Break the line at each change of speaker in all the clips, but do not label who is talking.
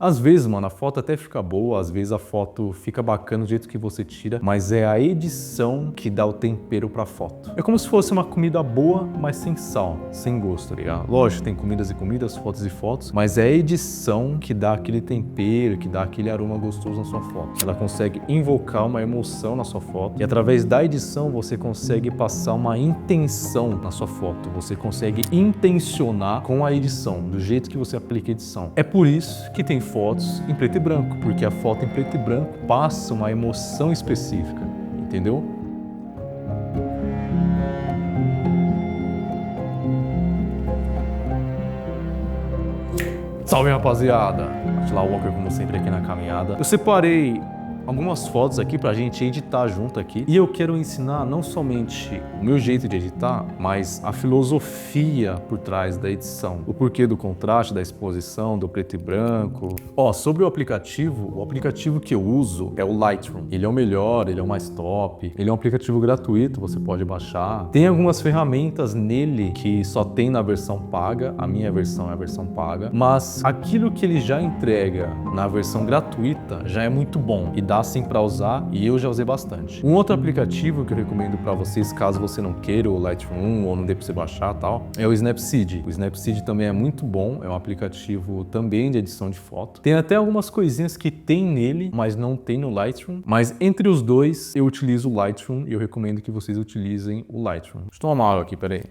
Às vezes, mano, a foto até fica boa, às vezes a foto fica bacana do jeito que você tira, mas é a edição que dá o tempero pra foto. É como se fosse uma comida boa, mas sem sal, sem gosto, tá ligado? Lógico, tem comidas e comidas, fotos e fotos, mas é a edição que dá aquele tempero, que dá aquele aroma gostoso na sua foto. Ela consegue invocar uma emoção na sua foto e através da edição você consegue passar uma intenção na sua foto. Você consegue intencionar com a edição, do jeito que você aplica a edição. É por isso que tem fotos em preto e branco, porque a foto em preto e branco passa uma emoção específica, entendeu? Salve, rapaziada! Atila Walker, como sempre, aqui na caminhada. Eu separei algumas fotos aqui pra gente editar junto aqui. E eu quero ensinar não somente o meu jeito de editar, mas a filosofia por trás da edição. O porquê do contraste, da exposição, do preto e branco. Ó, sobre o aplicativo que eu uso é o Lightroom. Ele é o melhor, ele é o mais top. Ele é um aplicativo gratuito, você pode baixar. Tem algumas ferramentas nele que só tem na versão paga. A minha versão é a versão paga. Mas aquilo que ele já entrega na versão gratuita já é muito bom. E dá sim para usar e eu já usei bastante. Um outro aplicativo que eu recomendo para vocês, caso você não queira o Lightroom ou não dê para você baixar e tal, é o Snapseed. O Snapseed também é muito bom, é um aplicativo também de edição de foto. Tem até algumas coisinhas que tem nele, mas não tem no Lightroom. Mas entre os dois, eu utilizo o Lightroom e eu recomendo que vocês utilizem o Lightroom. Deixa eu tomar uma água aqui, peraí.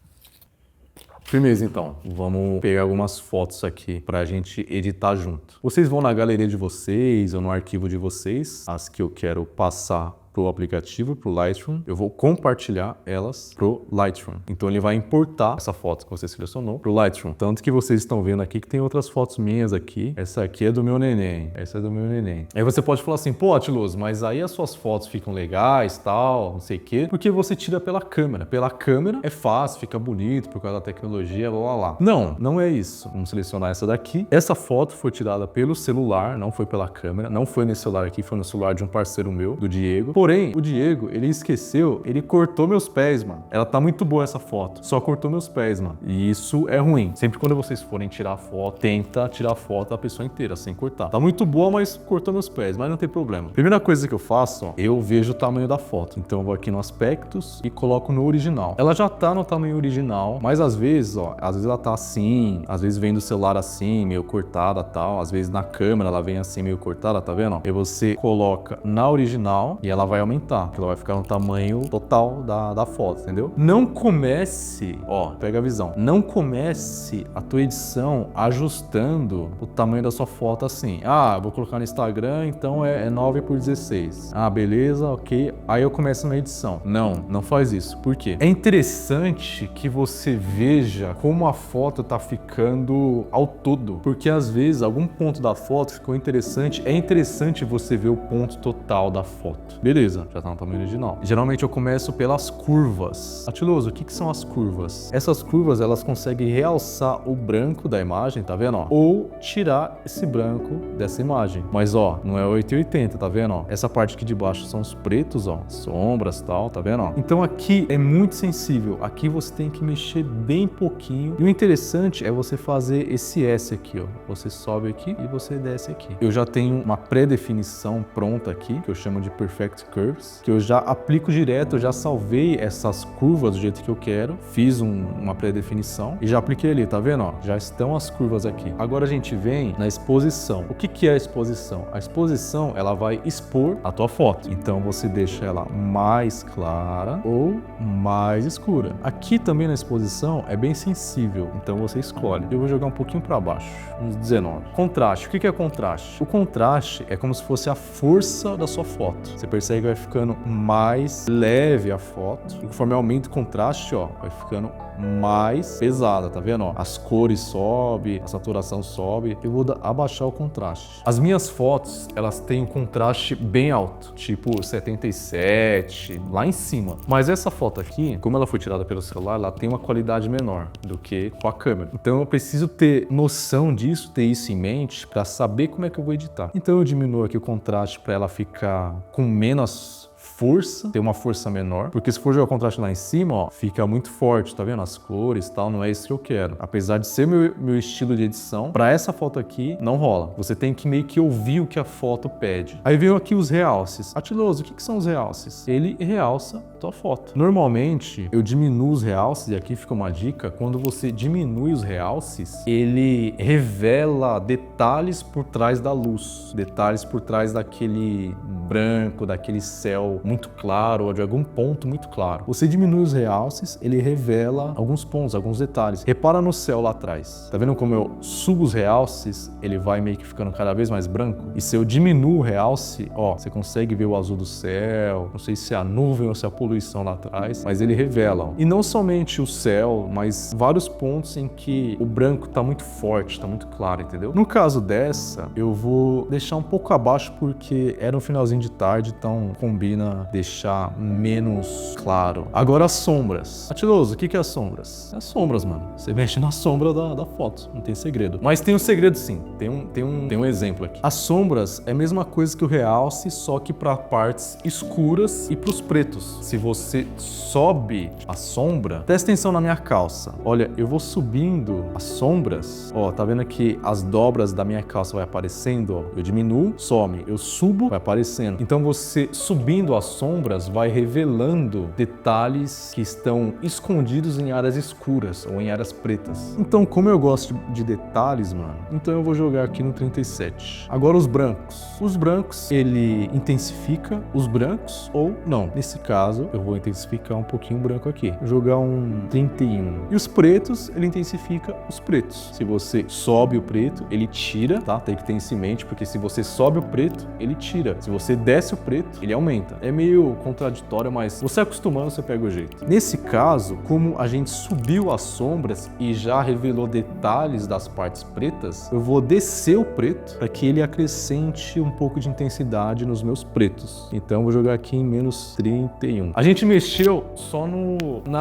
Firmeza, então. Vamos pegar algumas fotos aqui pra gente editar junto. Vocês vão na galeria de vocês ou no arquivo de vocês, as que eu quero passar pro aplicativo, pro Lightroom, eu vou compartilhar elas pro Lightroom. Então ele vai importar essa foto que você selecionou pro Lightroom. Tanto que vocês estão vendo aqui que tem outras fotos minhas aqui. Essa aqui é do meu neném. Essa é do meu neném. Aí você pode falar assim, pô, Atiloso, mas aí as suas fotos ficam legais, tal, não sei o quê, porque você tira pela câmera. Pela câmera é fácil, fica bonito por causa da tecnologia, blá, blá, blá. Não, não é isso. Vamos selecionar essa daqui. Essa foto foi tirada pelo celular, não foi pela câmera, não foi nesse celular aqui, foi no celular de um parceiro meu, do Diego. Porém, o Diego, ele esqueceu, ele cortou meus pés, mano. Ela tá muito boa essa foto, só cortou meus pés, mano. E isso é ruim. Sempre quando vocês forem tirar a foto, tenta tirar a foto da pessoa inteira, sem cortar. Tá muito boa, mas cortou meus pés, mas não tem problema. Primeira coisa que eu faço, ó, eu vejo o tamanho da foto. Então eu vou aqui no aspectos e coloco no original. Ela já tá no tamanho original, mas às vezes, ó, às vezes ela tá assim, às vezes vem do celular assim, meio cortada, tal. Às vezes na câmera ela vem assim, meio cortada, tá vendo? E você coloca na original e ela vai aumentar, que ela vai ficar no tamanho total da foto, entendeu? Não comece, ó, pega a visão, não comece a tua edição ajustando o tamanho da sua foto assim. Ah, eu vou colocar no Instagram, então é 9:16. Ah, beleza, ok. Aí eu começo na edição. Não faz isso. Por quê? É interessante que você veja como a foto tá ficando ao todo, porque às vezes algum ponto da foto ficou interessante. É interessante você ver o ponto total da foto. Beleza, já tá no tamanho original. Geralmente eu começo pelas curvas. Atiloso, o que são as curvas? Essas curvas, elas conseguem realçar o branco da imagem, tá vendo, ó? Ou tirar esse branco dessa imagem. Mas, ó, não é 880, tá vendo, ó? Essa parte aqui de baixo são os pretos, ó, sombras e tal, tá vendo, ó? Então aqui é muito sensível. Aqui você tem que mexer bem pouquinho. E o interessante é você fazer esse S aqui, ó. Você sobe aqui e você desce aqui. Eu já tenho uma pré-definição pronta aqui, que eu chamo de Perfect Curves, que eu já aplico direto, eu já salvei essas curvas do jeito que eu quero, fiz uma pré-definição e já apliquei ali, tá vendo, ó? Já estão as curvas aqui. Agora a gente vem na exposição. O que é a exposição? A exposição, ela vai expor a tua foto. Então você deixa ela mais clara ou mais escura. Aqui também na exposição é bem sensível, então você escolhe. Eu vou jogar um pouquinho para baixo, uns 19. Contraste. O que é contraste? O contraste é como se fosse a força da sua foto. Você percebe que vai ficando mais leve a foto. E conforme aumenta o contraste, ó, vai ficando mais pesada, tá vendo? Ó, as cores sobem, a saturação sobe. Eu vou abaixar o contraste. As minhas fotos, elas têm um contraste bem alto, tipo 77, lá em cima. Mas essa foto aqui, como ela foi tirada pelo celular, ela tem uma qualidade menor do que com a câmera. Então eu preciso ter noção disso, ter isso em mente para saber como é que eu vou editar. Então eu diminuo aqui o contraste para ela ficar com menos força, tem uma força menor, porque se for jogar o contraste lá em cima, ó, fica muito forte, tá vendo? As cores e tal, não é isso que eu quero. Apesar de ser meu estilo de edição, pra essa foto aqui, não rola. Você tem que meio que ouvir o que a foto pede. Aí veio aqui os realces. Atiloso, o que são os realces? Ele realça a tua foto. Normalmente, eu diminuo os realces, e aqui fica uma dica, quando você diminui os realces, ele revela detalhes por trás da luz, detalhes por trás daquele branco, daquele céu muito claro, ou de algum ponto muito claro. Você diminui os realces, ele revela alguns pontos, alguns detalhes. Repara no céu lá atrás. Tá vendo como eu subo os realces, ele vai meio que ficando cada vez mais branco? E se eu diminuo o realce, ó, você consegue ver o azul do céu, não sei se é a nuvem ou se é a poluição lá atrás, mas ele revela, ó. E não somente o céu, mas vários pontos em que o branco tá muito forte, tá muito claro, entendeu? No caso dessa, eu vou deixar um pouco abaixo porque era um finalzinho de tarde, então combina deixar menos claro. Agora as sombras. Atiloso, o que é as sombras? É as sombras, mano. Você mexe na sombra da foto, não tem segredo. Mas tem um segredo sim, tem um exemplo aqui. As sombras é a mesma coisa que o realce, só que para partes escuras e pros pretos. Se você sobe a sombra, presta atenção na minha calça. Olha, eu vou subindo as sombras, ó, tá vendo que as dobras da minha calça vai aparecendo, ó. Eu diminuo, some, eu subo, vai aparecendo. Então você subindo as sombras vai revelando detalhes que estão escondidos em áreas escuras ou em áreas pretas. Então, como eu gosto de detalhes, mano, então eu vou jogar aqui no 37. Agora os brancos. Os brancos, ele intensifica os brancos ou não. Nesse caso, eu vou intensificar um pouquinho o branco aqui. Vou jogar um 31. E os pretos, ele intensifica os pretos. Se você sobe o preto, ele tira, tá? Tem que ter isso em mente, porque se você sobe o preto, ele tira. Se você desce o preto, ele aumenta. É meio contraditório, mas você acostumando, você pega o jeito. Nesse caso, como a gente subiu as sombras e já revelou detalhes das partes pretas, eu vou descer o preto para que ele acrescente um pouco de intensidade nos meus pretos. Então, eu vou jogar aqui em menos 31. A gente mexeu só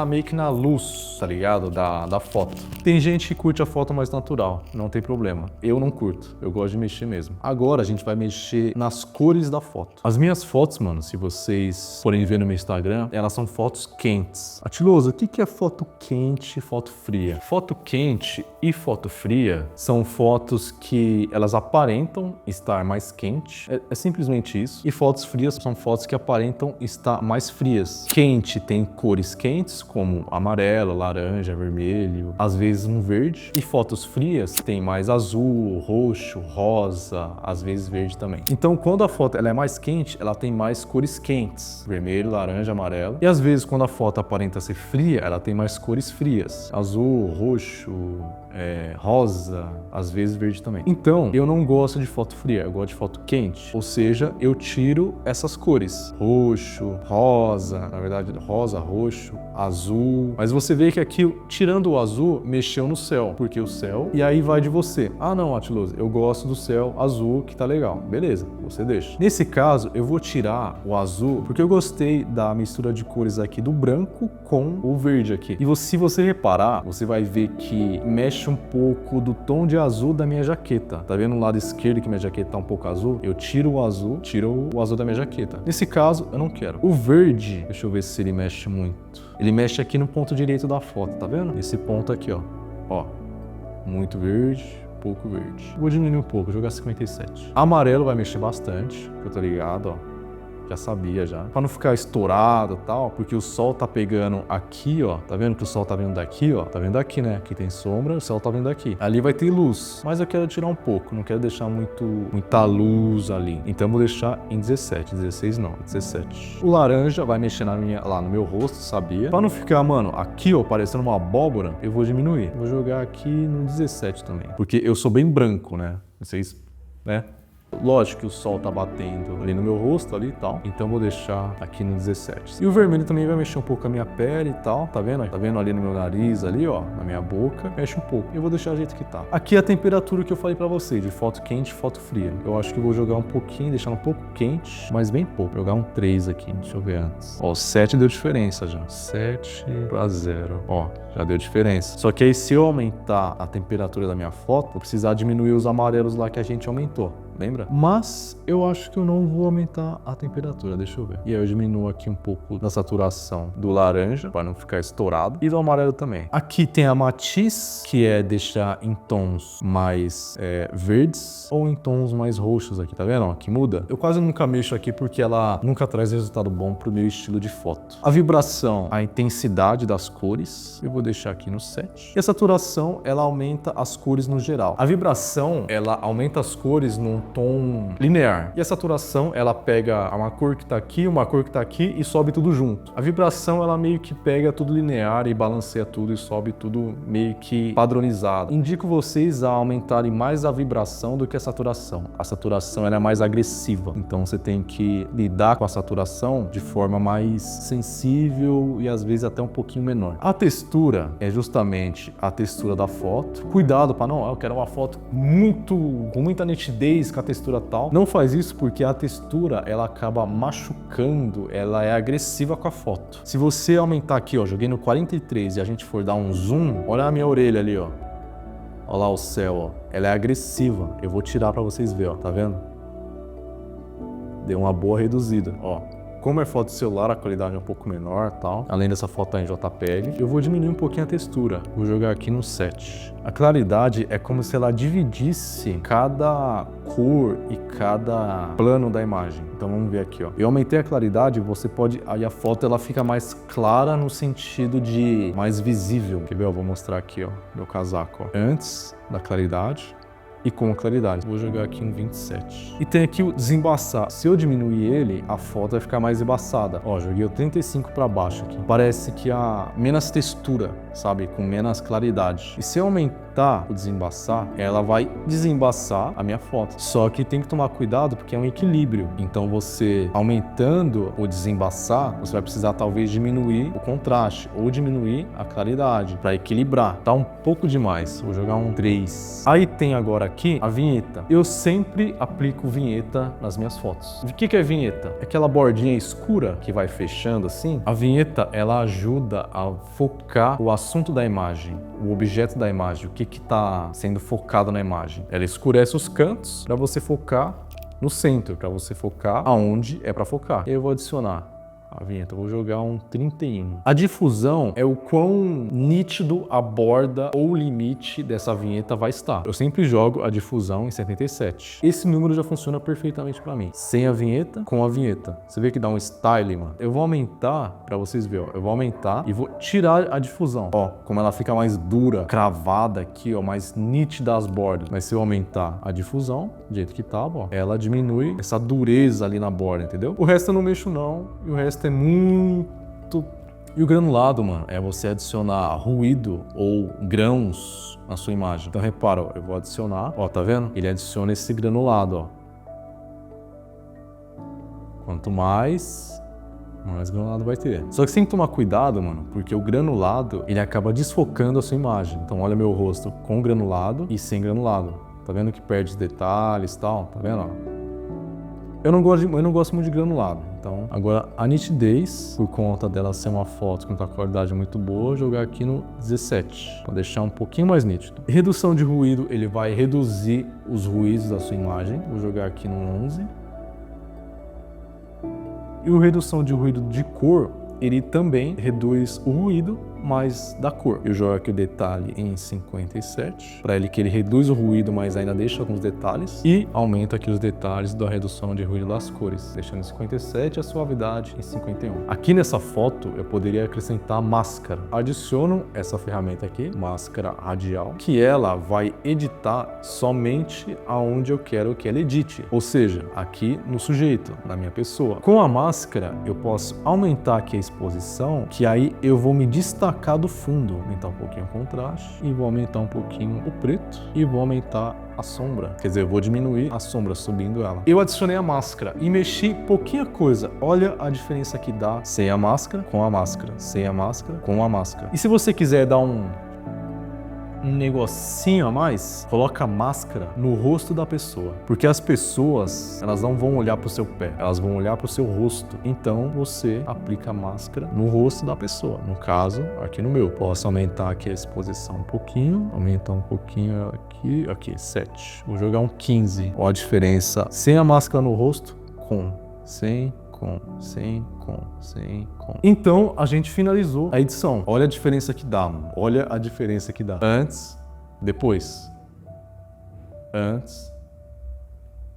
meio que na luz, tá ligado? Da foto. Tem gente que curte a foto mais natural, não tem problema. Eu não curto, eu gosto de mexer mesmo. Agora a gente vai mexer nas cores da foto. As minhas fotos, mano, se vocês forem ver no meu Instagram, elas são fotos quentes. Atiloso, o que é foto quente e foto fria? Foto quente e foto fria são fotos que elas aparentam estar mais quente. É simplesmente isso. E fotos frias são fotos que aparentam estar mais frias. Quente tem cores quentes, como amarelo, laranja, vermelho, às vezes um verde. E fotos frias tem mais azul, roxo, rosa, às vezes verde também. Então, quando a foto ela é mais quente, ela tem mais cores quentes, vermelho, laranja, amarelo. E às vezes, quando a foto aparenta ser fria, ela tem mais cores frias, azul, roxo, rosa, às vezes verde também. Então, eu não gosto de foto fria, eu gosto de foto quente. Ou seja, eu tiro essas cores, roxo, rosa, na verdade, rosa, roxo, azul. Mas você vê que aqui, tirando o azul, mexeu no céu, porque o céu, e aí vai de você. Ah, não, Atiloso, eu gosto do céu azul, que tá legal. Beleza, você deixa. Nesse caso, eu vou tirar o azul, porque eu gostei da mistura de cores aqui do branco com o verde aqui. E se você reparar, você vai ver que mexe um pouco do tom de azul da minha jaqueta. Tá vendo no lado esquerdo que minha jaqueta tá um pouco azul? Eu tiro o azul da minha jaqueta. Nesse caso, eu não quero. O verde, deixa eu ver se ele mexe muito. Ele mexe aqui no ponto direito da foto, tá vendo? Esse ponto aqui, ó. Ó, muito verde, pouco verde. Vou diminuir um pouco, jogar 57. Amarelo vai mexer bastante, que eu tô ligado, ó. Já sabia já. Pra não ficar estourado e tal, porque o sol tá pegando aqui, ó. Tá vendo que o sol tá vindo daqui, ó? Tá vendo daqui, né? Aqui tem sombra, o sol tá vindo daqui. Ali vai ter luz, mas eu quero tirar um pouco, não quero deixar muita luz ali. Então eu vou deixar em 17, 16 não, 17. O laranja vai mexer lá no meu rosto, sabia? Pra não ficar, mano, aqui, ó, parecendo uma abóbora, eu vou diminuir. Vou jogar aqui no 17 também, porque eu sou bem branco, né? Vocês, né? Lógico que o sol tá batendo ali no meu rosto ali e tal, então vou deixar aqui no 17. E o vermelho também vai mexer um pouco com a minha pele e tal, tá vendo? Tá vendo ali no meu nariz ali, ó, na minha boca, mexe um pouco. Eu vou deixar do jeito que tá. Aqui é a temperatura que eu falei pra vocês, de foto quente e foto fria. Eu acho que eu vou jogar um pouquinho, deixar um pouco quente, mas bem pouco. Vou jogar um 3 aqui, deixa eu ver antes. Ó, 7 deu diferença já. 7-0. Ó, já deu diferença. Só que aí se eu aumentar a temperatura da minha foto, vou precisar diminuir os amarelos lá que a gente aumentou. lembra? Mas eu acho que eu não vou aumentar a temperatura, deixa eu ver. E aí eu diminuo aqui um pouco da saturação do laranja, para não ficar estourado, e do amarelo também. Aqui tem a matiz, que é deixar em tons mais verdes ou em tons mais roxos aqui, tá vendo? Aqui muda. Eu quase nunca mexo aqui porque ela nunca traz resultado bom pro meu estilo de foto. A vibração, a intensidade das cores, eu vou deixar aqui no 7. E a saturação, ela aumenta as cores no geral. A vibração, ela aumenta as cores num tom linear. E a saturação, ela pega uma cor que tá aqui, uma cor que tá aqui e sobe tudo junto. A vibração, ela meio que pega tudo linear e balanceia tudo e sobe tudo meio que padronizado. Indico vocês a aumentarem mais a vibração do que a saturação. A saturação, ela é mais agressiva. Então você tem que lidar com a saturação de forma mais sensível e às vezes até um pouquinho menor. A textura é justamente a textura da foto. Cuidado para não, eu quero uma foto com muita nitidez com a textura tal. Não faz isso porque a textura, ela acaba machucando, ela é agressiva com a foto. Se você aumentar aqui, ó, joguei no 43 e a gente for dar um zoom, olha a minha orelha ali, ó. Olha lá o céu, ó. Ela é agressiva. Eu vou tirar para vocês verem, ó, tá vendo? Deu uma boa reduzida, ó. Como é foto de celular, a qualidade é um pouco menor e tal. Além dessa foto em JPEG, eu vou diminuir um pouquinho a textura. Vou jogar aqui no 7. A claridade é como se ela dividisse cada cor e cada plano da imagem. Então vamos ver aqui, ó. Eu aumentei a claridade, você pode... Aí a foto ela fica mais clara no sentido de mais visível. Quer ver? Eu vou mostrar aqui, ó, meu casaco, ó. Antes da claridade e com claridade. Vou jogar aqui um 27. E tem aqui o desembaçar. Se eu diminuir ele, a foto vai ficar mais embaçada. Ó, joguei o 35 para baixo aqui. Parece que há menos textura, sabe? Com menos claridade. E se eu aumentar o desembaçar, ela vai desembaçar a minha foto. Só que tem que tomar cuidado porque é um equilíbrio. Então você aumentando o desembaçar, você vai precisar talvez diminuir o contraste ou diminuir a claridade para equilibrar. Tá um pouco demais. Vou jogar um 3. Aí tem agora aqui a vinheta. Eu sempre aplico vinheta nas minhas fotos. O que é vinheta? É aquela bordinha escura que vai fechando assim. A vinheta, ela ajuda a focar o assunto da imagem, o objeto da imagem, o que está sendo focado na imagem. Ela escurece os cantos para você focar no centro, para você focar aonde é para focar. Eu vou adicionar a vinheta, eu vou jogar um 31. A difusão é o quão nítido a borda ou o limite dessa vinheta vai estar. Eu sempre jogo a difusão em 77. Esse número já funciona perfeitamente para mim. Sem a vinheta, com a vinheta. Você vê que dá um style, mano. Eu vou aumentar, para vocês verem, ó. Eu vou aumentar e vou tirar a difusão. Ó, como ela fica mais dura, cravada aqui, ó, mais nítida as bordas. Mas se eu aumentar a difusão, do jeito que tá, ó, ela diminui essa dureza ali na borda, entendeu? O resto eu não mexo não, e o resto é muito... E o granulado, mano, é você adicionar ruído ou grãos na sua imagem. Então repara, ó, eu vou adicionar, ó, tá vendo? Ele adiciona esse granulado, ó. Quanto mais granulado vai ter. Só que você tem que tomar cuidado, mano, porque o granulado, ele acaba desfocando a sua imagem. Então olha meu rosto com granulado e sem granulado. Tá vendo que perde os detalhes e tal? Tá vendo, ó? Eu não gosto muito de granulado. Então, agora a nitidez, por conta dela ser uma foto com uma qualidade muito boa, vou jogar aqui no 17, para deixar um pouquinho mais nítido. Redução de ruído, ele vai reduzir os ruídos da sua imagem. Vou jogar aqui no 11. E o redução de ruído de cor, ele também reduz o ruído, mas da cor. Eu jogo aqui o detalhe em 57, para ele que ele reduz o ruído, mas ainda deixa alguns detalhes, e aumenta aqui os detalhes da redução de ruído das cores, deixando em 57 a suavidade em 51. Aqui nessa foto, eu poderia acrescentar máscara. Adiciono essa ferramenta aqui, máscara radial, que ela vai editar somente aonde eu quero que ela edite, ou seja, aqui no sujeito, na minha pessoa. Com a máscara, eu posso aumentar aqui a exposição, que aí eu vou me destacar do fundo, aumentar um pouquinho o contraste e vou aumentar um pouquinho o preto e vou aumentar a sombra, quer dizer, eu vou diminuir a sombra subindo ela. Eu adicionei a máscara e mexi pouquinha coisa. Olha a diferença que dá sem a máscara, com a máscara, sem a máscara, com a máscara. E se você quiser dar um um negocinho a mais, coloca a máscara no rosto da pessoa. Porque as pessoas, elas não vão olhar pro seu pé, elas vão olhar pro seu rosto. Então você aplica a máscara no rosto da pessoa. No caso, aqui no meu. Posso aumentar aqui a exposição um pouquinho, aumentar um pouquinho aqui, 7. Vou jogar um 15. Olha a diferença sem a máscara no rosto, sem. Então, a gente finalizou a edição. Olha a diferença que dá, mano. Olha a diferença que dá. Antes, depois. Antes,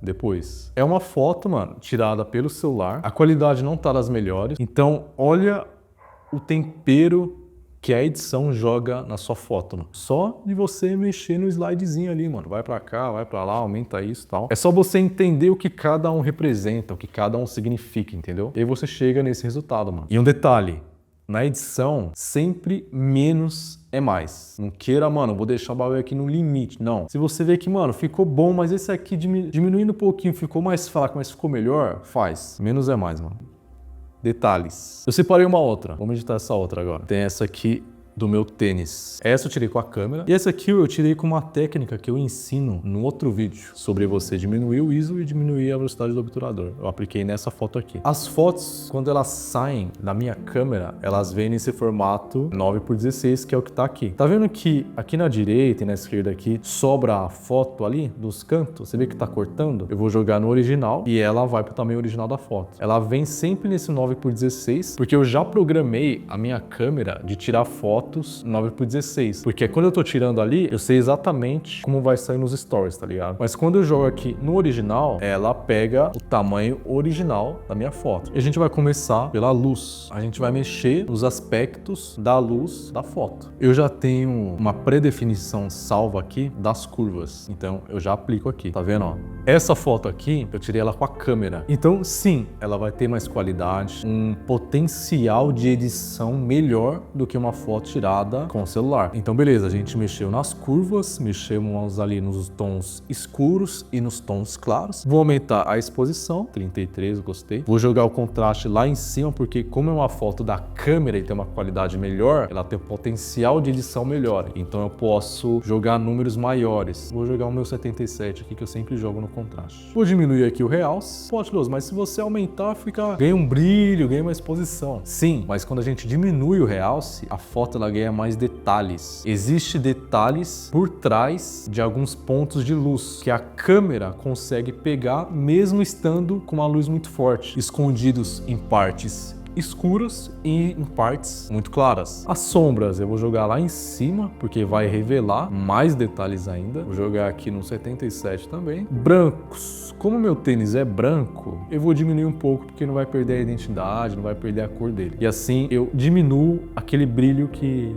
depois. É uma foto, mano, tirada pelo celular. A qualidade não tá das melhores. Então, olha o tempero que a edição joga na sua foto, mano. Só de você mexer no slidezinho ali, mano. Vai pra cá, vai pra lá, aumenta isso e tal. É só você entender o que cada um representa, o que cada um significa, entendeu? E aí você chega nesse resultado, mano. E um detalhe, na edição, sempre menos é mais. Não queira, mano, vou deixar o bagulho aqui no limite. Não. Se você vê que, mano, ficou bom, mas esse aqui diminuindo um pouquinho, ficou mais fraco, mas ficou melhor, faz. Menos é mais, mano. Detalhes. Eu separei uma outra. Vamos editar essa outra agora. Tem essa aqui do meu tênis. Essa eu tirei com a câmera. E essa aqui eu tirei com uma técnica que eu ensino no outro vídeo sobre você diminuir o ISO e diminuir a velocidade do obturador. Eu apliquei nessa foto aqui. As fotos, quando elas saem da minha câmera, elas vêm nesse formato 9x16, que é o que tá aqui. Tá vendo que aqui na direita e na esquerda aqui sobra a foto ali dos cantos? Você vê que tá cortando? Eu vou jogar no original e ela vai pro tamanho original da foto. Ela vem sempre nesse 9x16, porque eu já programei a minha câmera de tirar fotos 9x16, porque quando eu tô tirando ali, eu sei exatamente como vai sair nos stories, tá ligado? Mas quando eu jogo aqui no original, ela pega o tamanho original da minha foto. E a gente vai começar pela luz. A gente vai mexer nos aspectos da luz da foto. Eu já tenho uma predefinição salva aqui das curvas, então eu já aplico aqui, tá vendo, ó? Essa foto aqui, eu tirei ela com a câmera. Então, sim, ela vai ter mais qualidade, um potencial de edição melhor do que uma foto tirada com o celular. Então, beleza, a gente mexeu nas curvas, mexemos ali nos tons escuros e nos tons claros. Vou aumentar a exposição, 33, gostei. Vou jogar o contraste lá em cima, porque como é uma foto da câmera e tem uma qualidade melhor, ela tem um potencial de edição melhor. Então eu posso jogar números maiores. Vou jogar o meu 77 aqui, que eu sempre jogo no contraste. Vou diminuir aqui o realce. Pode, mas se você aumentar, ganha um brilho, ganha uma exposição. Sim, mas quando a gente diminui o realce, a foto ela ganha mais detalhes. Existem detalhes por trás de alguns pontos de luz que a câmera consegue pegar mesmo estando com uma luz muito forte, escondidos em partes escuras e em partes muito claras. As sombras eu vou jogar lá em cima, porque vai revelar mais detalhes ainda. Vou jogar aqui no 77 também. Brancos. Como meu tênis é branco, eu vou diminuir um pouco, porque não vai perder a identidade, não vai perder a cor dele. E assim eu diminuo aquele brilho que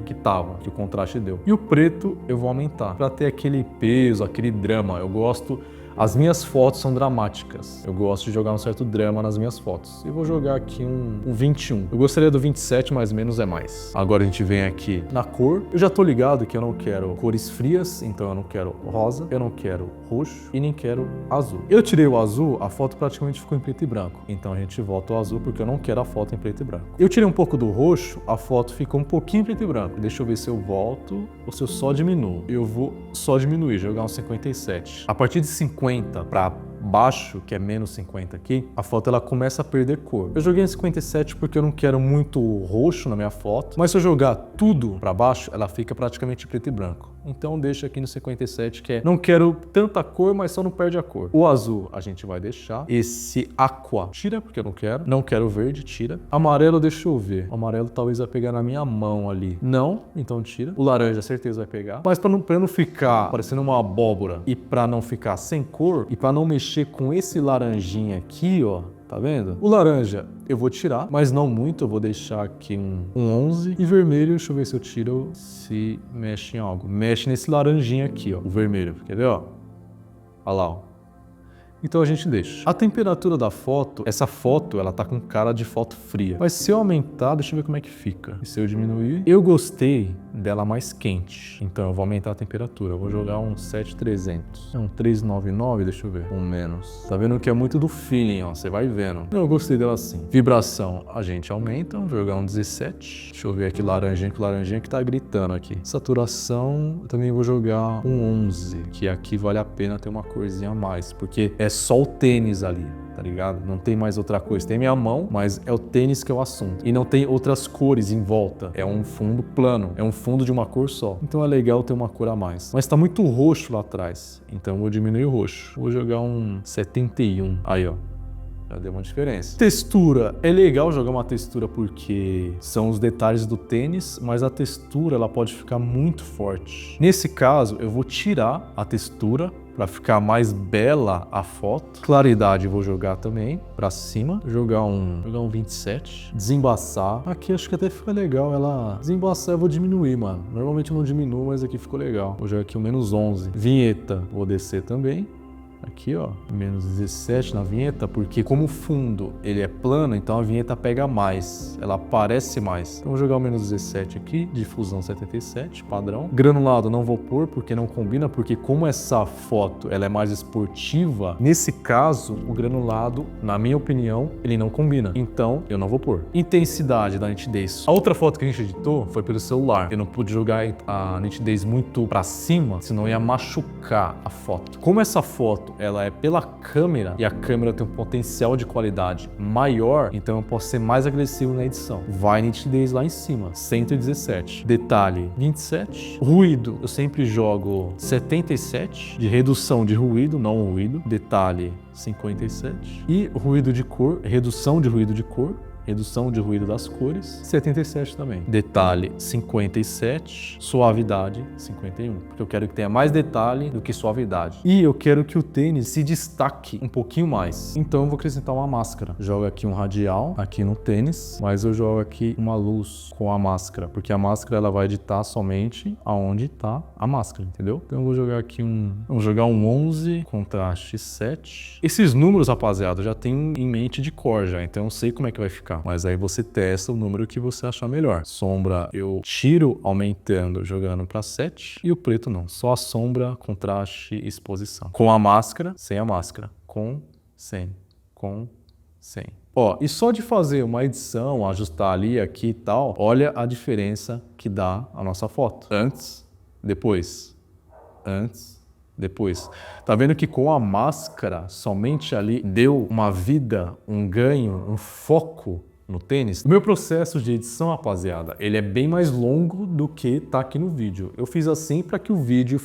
o contraste deu. E o preto eu vou aumentar, para ter aquele peso, aquele drama. Eu gosto... As minhas fotos são dramáticas. Eu gosto de jogar um certo drama nas minhas fotos. Eu vou jogar aqui um 21. Eu gostaria do 27, mas menos é mais. Agora a gente vem aqui na cor. Eu já tô ligado que eu não quero cores frias, então eu não quero rosa, eu não quero roxo e nem quero azul. Eu tirei o azul, a foto praticamente ficou em preto e branco. Então a gente volta ao azul, porque eu não quero a foto em preto e branco. Eu tirei um pouco do roxo, a foto ficou um pouquinho em preto e branco. Deixa eu ver se eu volto ou se eu só diminuo. Eu vou só diminuir, jogar um 57. A partir de 50 para baixo, que é menos 50 aqui, a foto ela começa a perder cor. Eu joguei em 57 porque eu não quero muito roxo na minha foto, mas se eu jogar tudo para baixo, ela fica praticamente preto e branco. Então deixa aqui no 57, que é não quero tanta cor, mas só não perde a cor. O azul a gente vai deixar. Esse aqua tira, porque eu não quero. Não quero verde, tira. Amarelo, deixa eu ver. O amarelo talvez vai pegar na minha mão ali. Não, então tira. O laranja, certeza vai pegar. Mas pra não ficar parecendo uma abóbora e pra não ficar sem cor e pra não mexer com esse laranjinha aqui, ó, tá vendo? O laranja eu vou tirar, mas não muito, eu vou deixar aqui um 11. E vermelho, deixa eu ver se eu tiro, se mexe em algo. Mexe nesse laranjinha aqui, ó, o vermelho, quer ver, ó? Olha lá, ó. Então a gente deixa. A temperatura da foto, essa foto, ela tá com cara de foto fria. Mas se eu aumentar, deixa eu ver como é que fica. E se eu diminuir? Eu gostei dela mais quente. Então eu vou aumentar a temperatura. Eu vou jogar um 7300. É um 399, deixa eu ver. Um menos. Tá vendo que é muito do feeling, ó. Você vai vendo. Eu gostei dela assim. Vibração, a gente aumenta. Vou jogar um 17. Deixa eu ver aqui laranjinha, que laranjinha que tá gritando aqui. Saturação, eu também vou jogar um 11. Que aqui vale a pena ter uma corzinha a mais. Porque é só o tênis ali, tá ligado? Não tem mais outra coisa. Tem minha mão, mas é o tênis que é o assunto. E não tem outras cores em volta. É um fundo plano. É um fundo de uma cor só. Então é legal ter uma cor a mais. Mas tá muito roxo lá atrás. Então eu vou diminuir o roxo. Vou jogar um 71. Aí, ó. Já deu uma diferença. Textura. É legal jogar uma textura porque são os detalhes do tênis, mas a textura ela pode ficar muito forte. Nesse caso, eu vou tirar a textura para ficar mais bela a foto. Claridade vou jogar também para cima. Jogar um 27. Desembaçar. Aqui acho que até fica legal ela... Desembaçar eu vou diminuir, mano. Normalmente eu não diminuo, mas aqui ficou legal. Vou jogar aqui um menos 11. Vinheta vou descer também. Aqui, ó, menos 17 na vinheta, porque como o fundo ele é plano, então a vinheta pega mais, ela aparece mais. Então vou jogar o menos 17 aqui, difusão 77, padrão. Granulado não vou pôr, porque não combina, porque como essa foto ela é mais esportiva, nesse caso, o granulado, na minha opinião, ele não combina. Então, eu não vou pôr. Intensidade da nitidez. A outra foto que a gente editou foi pelo celular. Eu não pude jogar a nitidez muito pra cima, senão ia machucar a foto. Como essa foto ela é pela câmera e a câmera tem um potencial de qualidade maior, então eu posso ser mais agressivo na edição. Vai nitidez lá em cima, 117. Detalhe, 27. Ruído, eu sempre jogo 77 de redução de ruído, não ruído. Detalhe, 57. E ruído de cor, redução de ruído de cor. Redução de ruído das cores, 77 também. Detalhe, 57. Suavidade, 51. Porque eu quero que tenha mais detalhe do que suavidade. E eu quero que o tênis se destaque um pouquinho mais. Então eu vou acrescentar uma máscara. Jogo aqui um radial, aqui no tênis, mas eu jogo aqui uma luz com a máscara. Porque a máscara ela vai editar somente aonde tá a máscara, entendeu? Então eu vou jogar aqui vamos jogar um 11, contraste 7. Esses números, rapaziada, eu já tenho em mente de cor já, então eu sei como é que vai ficar. Mas aí você testa o número que você achar melhor. Sombra eu tiro aumentando, jogando para 7. E o preto não. Só a sombra, contraste e exposição. Com a máscara, sem a máscara. Com, sem. Com, sem. Ó, e só de fazer uma edição, ajustar ali, aqui e tal, olha a diferença que dá a nossa foto. Antes, depois. Antes, depois. Tá vendo que com a máscara, somente ali, deu uma vida, um ganho, um foco no tênis? O meu processo de edição, rapaziada, ele é bem mais longo do que tá aqui no vídeo. Eu fiz assim para que o vídeo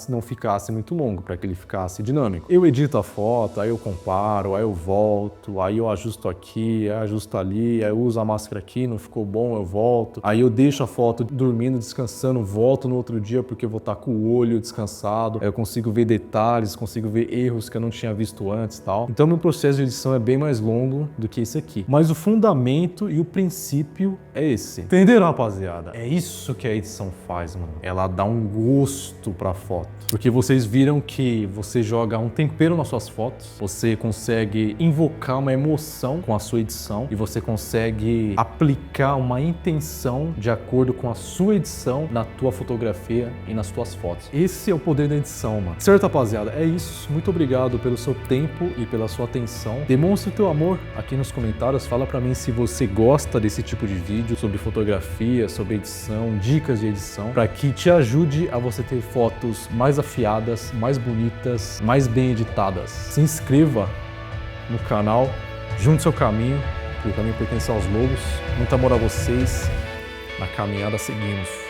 não ficasse muito longo, para que ele ficasse dinâmico. Eu edito a foto, aí eu comparo, aí eu volto, aí eu ajusto aqui, aí eu ajusto ali, aí eu uso a máscara aqui, não ficou bom, eu volto. Aí eu deixo a foto dormindo, descansando, volto no outro dia porque eu vou estar com o olho descansado, aí eu consigo ver detalhes, consigo ver erros que eu não tinha visto antes e tal. Então meu processo de edição é bem mais longo do que esse aqui. Mas o fundamento e o princípio é esse. Entenderam, rapaziada? É isso que a edição faz, mano. Ela dá um gosto pra foto. Porque vocês viram que você joga um tempero nas suas fotos, você consegue invocar uma emoção com a sua edição e você consegue aplicar uma intenção de acordo com a sua edição na tua fotografia e nas tuas fotos. Esse é o poder da edição, mano. Certo, rapaziada? É isso. Muito obrigado pelo seu tempo e pela sua atenção. Demonstre o teu amor aqui nos comentários. Fala pra mim se você gosta desse tipo de vídeo sobre fotografia, sobre edição, dicas de edição, para que te ajude a você ter fotos mais afiadas, mais bonitas, mais bem editadas. Se inscreva no canal, junte seu caminho, que o caminho pertence aos lobos. Muito amor a vocês, na caminhada seguimos.